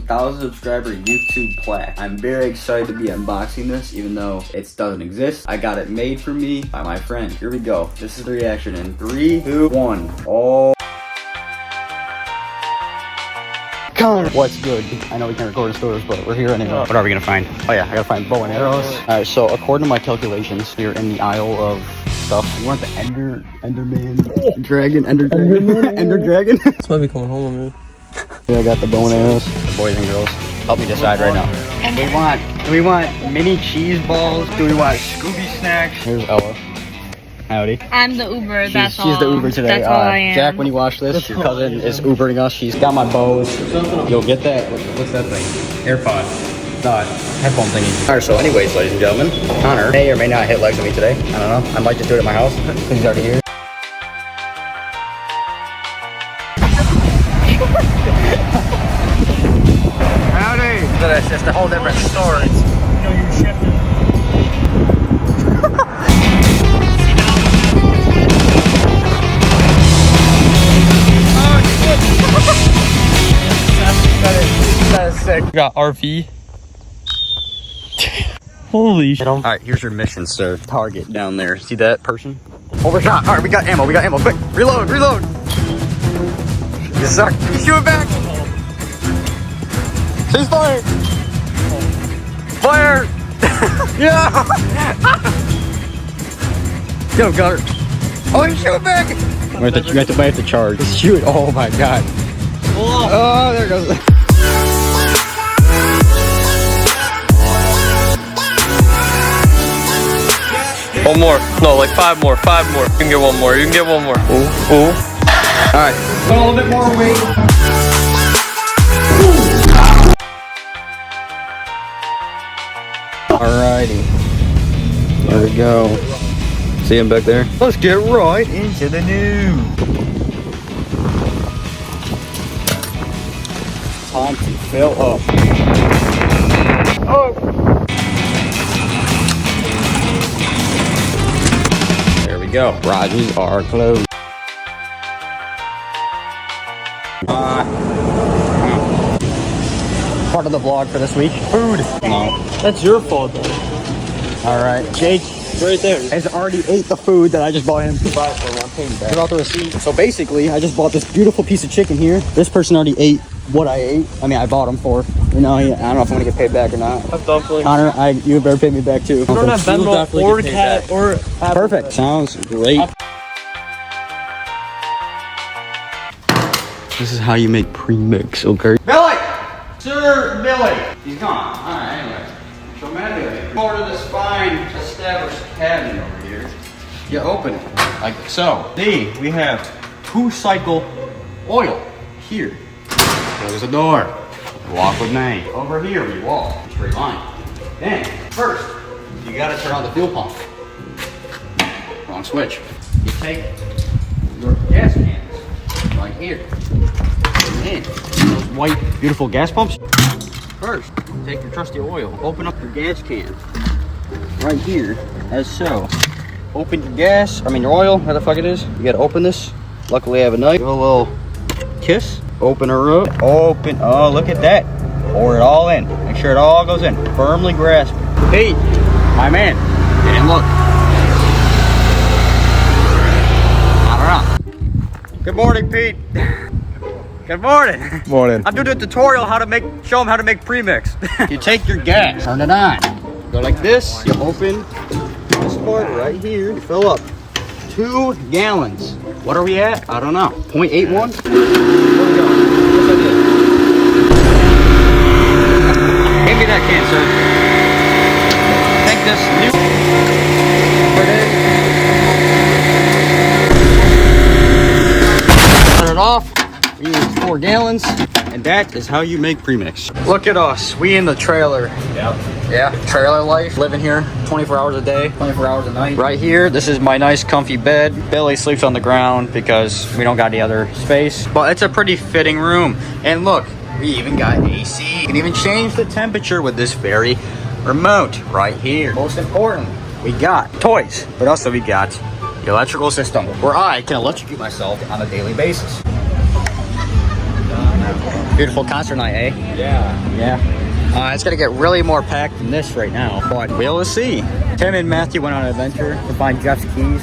1,000 subscriber YouTube plaque. I'm very excited to be unboxing this, even though it doesn't exist. I got it made for me by my friend. Here we go. This is the reaction in 3, 2, 1. Oh. Connor, what's good? I know we can't record in stores, but we're here anyway. What are we gonna find? Oh yeah, I gotta find bow and arrows. Alright, so according to my calculations, we're in the aisle of stuff. You want the Enderman, Dragon, Ender Dragon? This might be coming home, man. Yeah, I got the bow and arrows. The boys and girls, help me decide right now. Do we want mini cheese balls? Do we want Scooby snacks? Here's Ella. Howdy. I'm the Uber, that's all. She's the Uber today. That's all I am. Jack, when you watch this, your cousin is Ubering us. She's got my bows. You'll get that. What's that thing? AirPod. Headphone thingy. Alright, so anyways, ladies and gentlemen, Connor may or may not hit legs with me today. I don't know. I might just do it at my house because he's already here. Howdy! That's just a whole different story. You know you're shifting. That is sick. We got RV. Holy shit. Alright, here's your mission, sir. Target down there. See that person? Overshot. Alright, we got ammo. Quick, reload. You suck. Shoot it back. She's fired. Fire. Yeah. Yo, got her. Oh, you shoot it back. You have to charge. Shoot. Oh my god. Oh, there it goes. One more. No, like five more. You can get one more. Ooh. Alright. A little bit more weight. Alrighty. There we go. See him back there? Let's get right into the news. Time to fill up. Oh! There we go. Garages are closed. Part of the vlog for this week. Food. No. That's your fault, though. Alright. Jake Right there. has already ate the food that I just bought him. I'm paying back. Put out the receipt. So basically, I just bought this beautiful piece of chicken here. This person already ate what I ate. I mean, I bought him for. You know, I don't know if I'm gonna get paid back or not. I've definitely. Connor, you better pay me back too. You don't have Venmo or Cat or Apple. Perfect. Sounds great. This is how you make premix, okay? Billy! Sir Billy! He's gone. Alright, anyway. So Billy, over to this fine established cabinet over here. You open it like so. See, we have 2-cycle oil here. Close the door. Walk with me. Over here we walk. Straight line. Then, first, you gotta turn on the fuel pump. Wrong switch. You take your gas cans right here. And those white, beautiful gas pumps. First, take your trusty oil. Open up your gas can. Right here, as so. Open your your oil, where the fuck it is. You gotta open this. Luckily I have a knife. Give a little kiss. Open her up. Open. Oh, look at that. Pour it all in. Make sure it all goes in. Firmly grasp it. Pete, my man. And look. I don't know. Good morning, Pete. Good morning. Morning. I'm doing a tutorial show them how to make premix. You take your gas, turn it on. Go like this. You open this part right here. You fill up 2 gallons. What are we at? I don't know. 0.81? There we go. Yes, I did. Give me that can, sir. Take this new. Turn it off. We use 4 gallons, and that is how you make premix. Look at us. We in the trailer. Yep. Yeah, trailer life. Living here 24 hours a day, 24 hours a night. Right here, this is my nice comfy bed. Billy sleeps on the ground because we don't got any other space. But it's a pretty fitting room. And look, we even got AC. You can even change the temperature with this very remote right here. Most important, we got toys. But also we got the electrical system where I can electrocute myself on a daily basis. Beautiful concert night, eh? Yeah. Yeah. It's gonna get really more packed than this right now, but we'll see. Tim and Matthew went on an adventure to find Jeff's keys.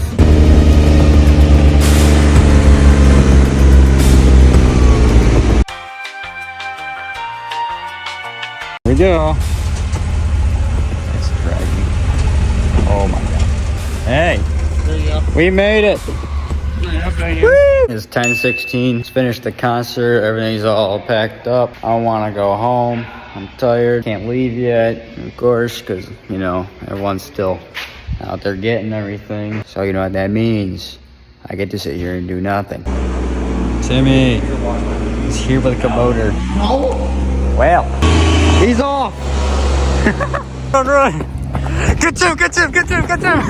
Here we go. It's dragging. Oh my god. Hey. There you go. We made it. Woo! It's 10:16. Just finished the concert. Everything's all packed up. I want to go home. I'm tired. Can't leave yet, of course, because, you know, everyone's still out there getting everything. So you know what that means. I get to sit here and do nothing. Timmy is here with a motor. Well, he's off. Run, run. Good Tim, good Tim, good Tim, good Tim.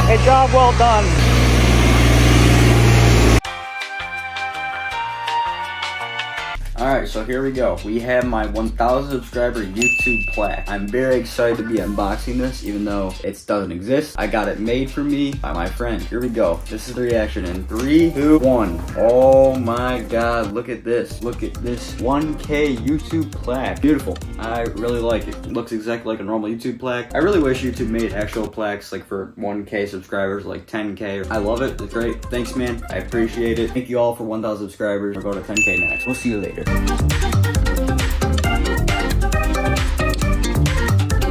Hey, job well done. Alright, so here we go. We have my 1,000 subscriber YouTube plaque. I'm very excited to be unboxing this, even though it doesn't exist. I got it made for me by my friend. Here we go. This is the reaction in 3, 2, 1. Oh my god, look at this. Look at this 1K YouTube plaque. Beautiful. I really like it. It looks exactly like a normal YouTube plaque. I really wish YouTube made actual plaques like for 1K subscribers, like 10K. I love it. It's great. Thanks, man. I appreciate it. Thank you all for 1,000 subscribers. We'll go to 10K next. We'll see you later.